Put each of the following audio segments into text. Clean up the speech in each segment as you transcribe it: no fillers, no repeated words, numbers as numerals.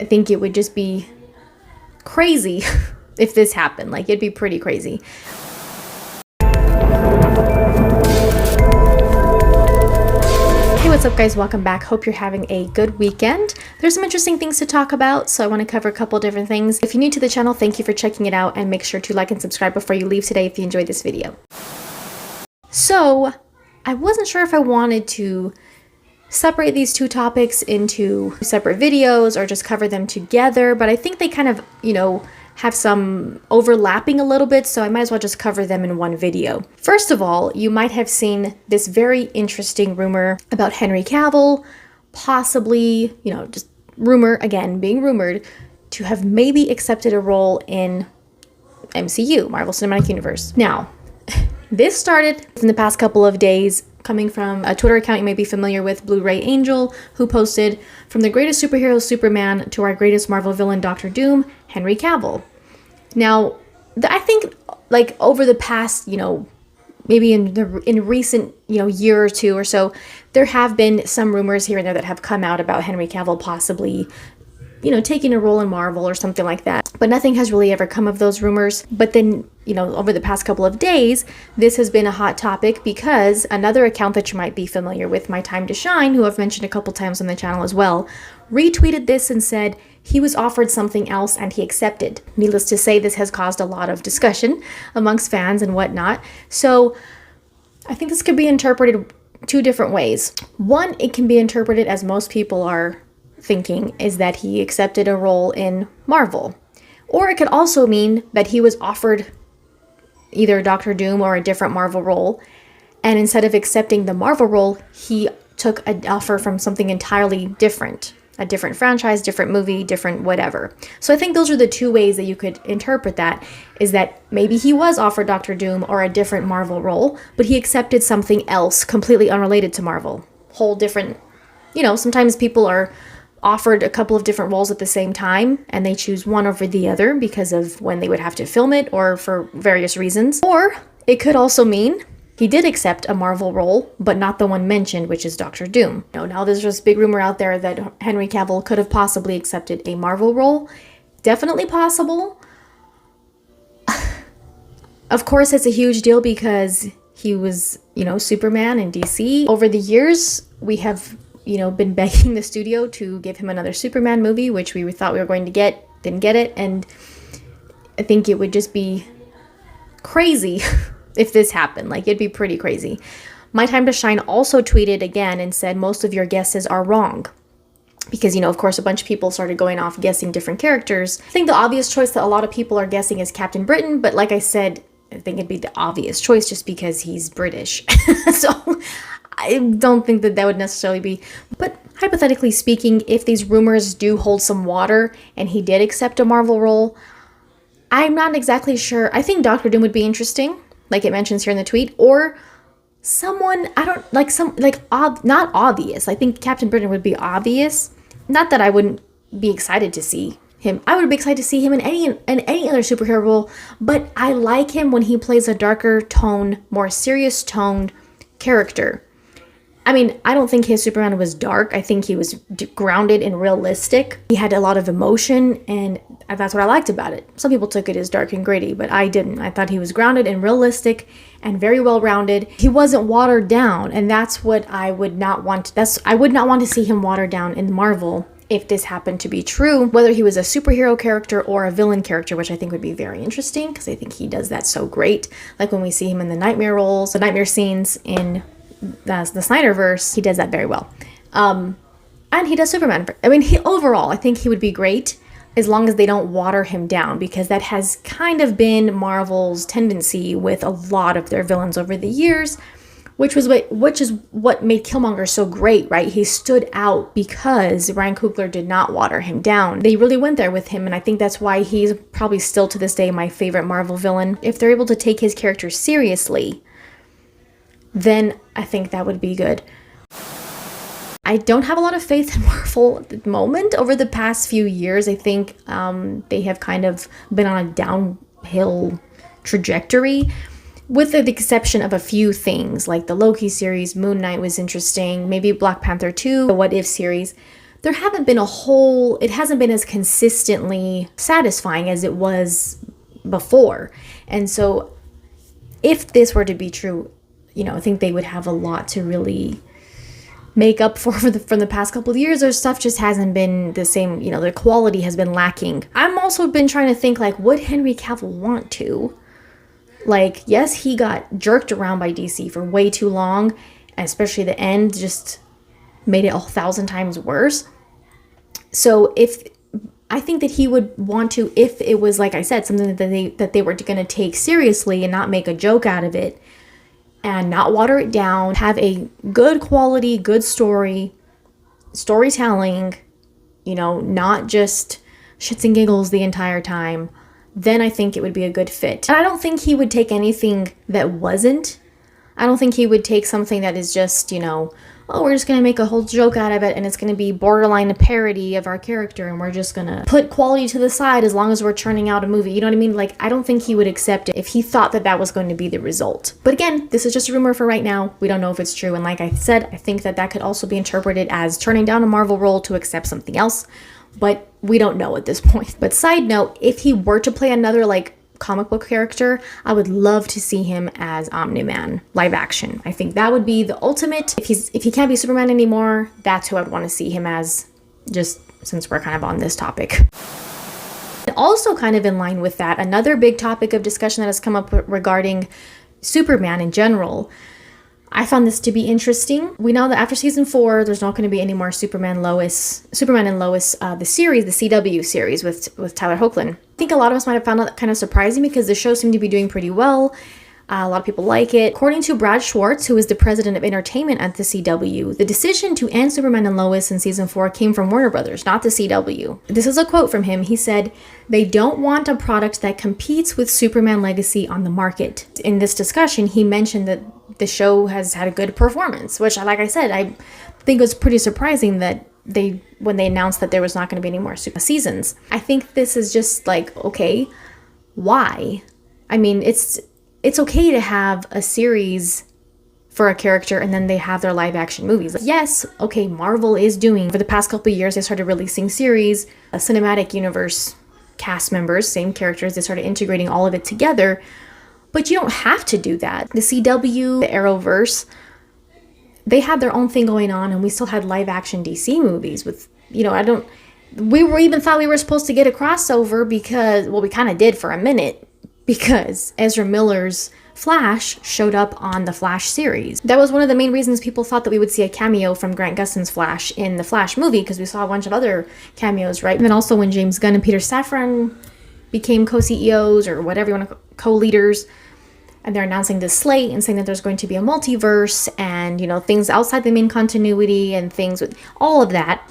I think it would just be crazy if this happened. Like, it'd be pretty crazy. Hey, what's up guys? Welcome back. Hope you're having a good weekend. There's some interesting things to talk about, so I want to cover a couple different things. If you're new to the channel, thank you for checking it out, and make sure to like and subscribe before you leave today if you enjoyed this video. So, I wasn't sure if I wanted to separate these two topics into separate videos or just cover them together, but I think they kind of, have some overlapping a little bit, so I might as well just cover them in one video. First of all, you might have seen this very interesting rumor about Henry Cavill possibly, just rumor, again, being rumored, to have maybe accepted a role in MCU, Marvel Cinematic Universe. Now, this started in the past couple of days, coming from a Twitter account you may be familiar with, Blu-ray Angel, who posted, "From the greatest superhero Superman to our greatest Marvel villain Dr. Doom, Henry Cavill." Now, I think like over the past, maybe in recent, year or two or so, there have been some rumors here and there that have come out about Henry Cavill possibly, taking a role in Marvel or something like that. But nothing has really ever come of those rumors. But then, over the past couple of days, this has been a hot topic because another account that you might be familiar with, My Time to Shine, who I've mentioned a couple times on the channel as well, retweeted this and said he was offered something else and he accepted. Needless to say, this has caused a lot of discussion amongst fans and whatnot. So I think this could be interpreted two different ways. One, it can be interpreted as most people are thinking, is that he accepted a role in Marvel. Or it could also mean that he was offered either Doctor Doom or a different Marvel role, and instead of accepting the Marvel role, he took an offer from something entirely different. A different franchise, different movie, different whatever. So I think those are the two ways that you could interpret that, is that maybe he was offered Doctor Doom or a different Marvel role, but he accepted something else completely unrelated to Marvel. Whole different, sometimes people are offered a couple of different roles at the same time and they choose one over the other because of when they would have to film it or for various reasons. Or it could also mean he did accept a Marvel role, but not the one mentioned, which is Doctor Doom. Now there's this big rumor out there that Henry Cavill could have possibly accepted a Marvel role. Definitely possible. Of course, it's a huge deal because he was, Superman in DC. Over the years, we have been begging the studio to give him another Superman movie, which we thought we were going to get, didn't get it, and I think it would just be crazy if this happened. Like, it'd be pretty crazy. My Time to Shine also tweeted again and said, "Most of your guesses are wrong." Because, of course, a bunch of people started going off guessing different characters. I think the obvious choice that a lot of people are guessing is Captain Britain, but like I said, I think it'd be the obvious choice just because he's British. So I don't think that would necessarily be. But hypothetically speaking, if these rumors do hold some water and he did accept a Marvel role, I'm not exactly sure. I think Doctor Doom would be interesting, like it mentions here in the tweet, or someone, not obvious. I think Captain Britain would be obvious. Not that I wouldn't be excited to see him. I would be excited to see him in any other superhero role, but I like him when he plays a darker tone, more serious toned character. I mean, I don't think his Superman was dark. I think he was grounded and realistic. He had a lot of emotion, and that's what I liked about it. Some people took it as dark and gritty, but I didn't. I thought he was grounded and realistic and very well-rounded. He wasn't watered down, and that's what I would not want. I would not want to see him watered down in Marvel if this happened to be true, whether he was a superhero character or a villain character, which I think would be very interesting because I think he does that so great. Like when we see him in the nightmare roles, the nightmare scenes in the Snyderverse, he does that very well. And he does Superman. I mean, overall, I think he would be great as long as they don't water him down, because that has kind of been Marvel's tendency with a lot of their villains over the years, which is what made Killmonger so great, right? He stood out because Ryan Coogler did not water him down. They really went there with him, and I think that's why he's probably still to this day my favorite Marvel villain. If they're able to take his character seriously, then I think that would be good. I don't have a lot of faith in Marvel at the moment. Over the past few years, I think they have kind of been on a downhill trajectory, with the exception of a few things, like the Loki series. Moon Knight was interesting, maybe Black Panther 2, the What If series. there haven't been it hasn't been as consistently satisfying as it was before. And so if this were to be true, I think they would have a lot to really make up for from the past couple of years. Their stuff just hasn't been the same, their quality has been lacking. I'm also been trying to think, like, would Henry Cavill want to? Like, yes, he got jerked around by DC for way too long, and especially the end just made it 1,000 times worse. So I think that he would want to, if it was, like I said, something that they were going to take seriously and not make a joke out of it and not water it down, have a good quality, good storytelling, not just shits and giggles the entire time, then I think it would be a good fit. And I don't think he would take anything that wasn't. I don't think he would take something that is just, we're just going to make a whole joke out of it and it's going to be borderline a parody of our character and we're just going to put quality to the side as long as we're churning out a movie. You know what I mean? Like, I don't think he would accept it if he thought that was going to be the result. But again, this is just a rumor for right now. We don't know if it's true. And like I said, I think that could also be interpreted as turning down a Marvel role to accept something else. But we don't know at this point. But side note, if he were to play another, like, comic book character, I would love to see him as Omni-Man live action. I think that would be the ultimate. If he can't be Superman anymore, that's who I'd want to see him as, just since we're kind of on this topic. And also kind of in line with that, another big topic of discussion that has come up regarding Superman in general. I found this to be interesting. We know that after season 4, there's not going to be any more Superman and Lois, the series, the CW series with Tyler Hoechlin. I think a lot of us might have found that kind of surprising because the show seemed to be doing pretty well. A lot of people like it. According to Brad Schwartz, who is the president of entertainment at the CW, the decision to end Superman and Lois in season 4 came from Warner Brothers, not the CW. This is a quote from him. He said, "They don't want a product that competes with Superman Legacy on the market." In this discussion, he mentioned that the show has had a good performance, which, like I said, I think was pretty surprising that when they announced that there was not going to be any more seasons. I think this is just like, okay, why? I mean, it's okay to have a series for a character and then they have their live action movies. Like, yes, okay, Marvel is doing, for the past couple of years, they started releasing series, a cinematic universe cast members, same characters, they started integrating all of it together, but you don't have to do that. The CW, the Arrowverse, they had their own thing going on and we still had live action DC movies with, we even thought we were supposed to get a crossover because, well, we kind of did for a minute, because Ezra Miller's Flash showed up on the Flash series. That was one of the main reasons people thought that we would see a cameo from Grant Gustin's Flash in the Flash movie, because we saw a bunch of other cameos, right? And then also when James Gunn and Peter Safran became co-CEOs or whatever you want to, co-leaders, and they're announcing this slate and saying that there's going to be a multiverse and, things outside the main continuity and things with all of that.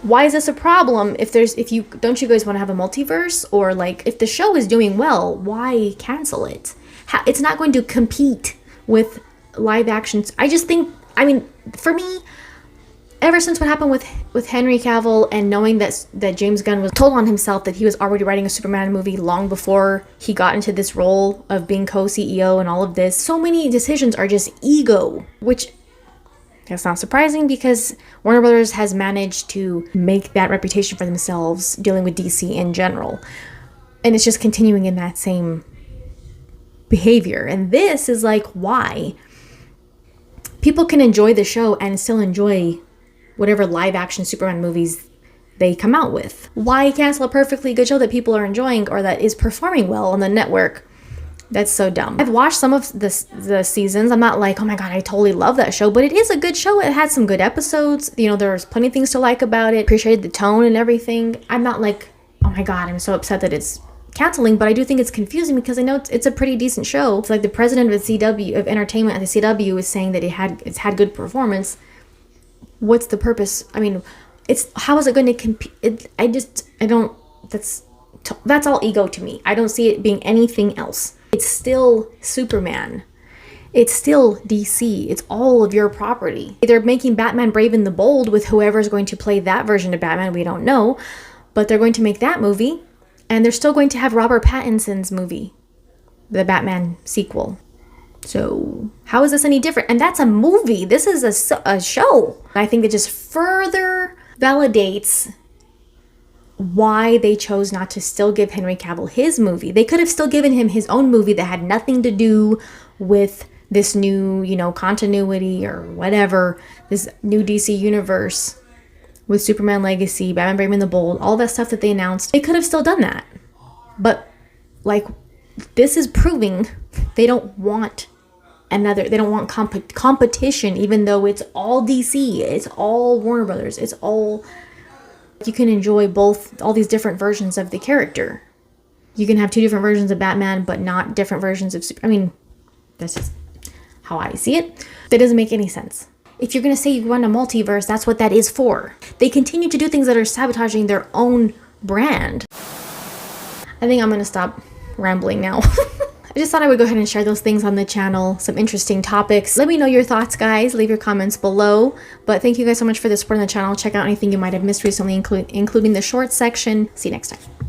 Why is this a problem don't you guys want to have a multiverse? Or like, if the show is doing well, why cancel it? It's not going to compete with live actions. I just think, for me, ever since what happened with Henry Cavill and knowing that James Gunn was told on himself that he was already writing a Superman movie long before he got into this role of being co-CEO and all of this, so many decisions are just ego, which that's not surprising because Warner Brothers has managed to make that reputation for themselves dealing with DC in general. And it's just continuing in that same behavior. And this is like, why? People can enjoy the show and still enjoy whatever live action Superman movies they come out with. Why cancel a perfectly good show that people are enjoying or that is performing well on the network? That's so dumb. I've watched some of the seasons. I'm not like, oh my god, I totally love that show, but it is a good show. It had some good episodes. There's plenty of things to like about it. Appreciated the tone and everything. I'm not like, oh my god, I'm so upset that it's canceling, but I do think it's confusing because I know it's a pretty decent show. It's like the president of the CW, of entertainment at the CW, is saying that it's had good performance. What's the purpose? How is it going to compete? That's all ego to me. I don't see it being anything else. It's still Superman. It's still DC. It's all of your property. They're making Batman Brave and the Bold with whoever's going to play that version of Batman. We don't know. But they're going to make that movie. And they're still going to have Robert Pattinson's movie. The Batman sequel. So how is this any different? And that's a movie. This is a show. I think it just further validates why they chose not to still give Henry Cavill his movie. They could have still given him his own movie that had nothing to do with this new, continuity or whatever, this new DC universe with Superman Legacy, Batman Brave and the Bold, all that stuff that they announced. They could have still done that. But this is proving they don't want competition, even though it's all DC, it's all Warner Brothers, it's all, you can enjoy all these different versions of the character. You can have two different versions of Batman, but not different versions of that's just how I see it. That doesn't make any sense. If you're going to say you want a multiverse, that's what that is for. They continue to do things that are sabotaging their own brand. I think I'm going to stop rambling now. I just thought I would go ahead and share those things on the channel, some interesting topics. Let me know your thoughts, guys. Leave your comments below. But thank you guys so much for the support on the channel. Check out anything you might have missed recently, including the shorts section. See you next time.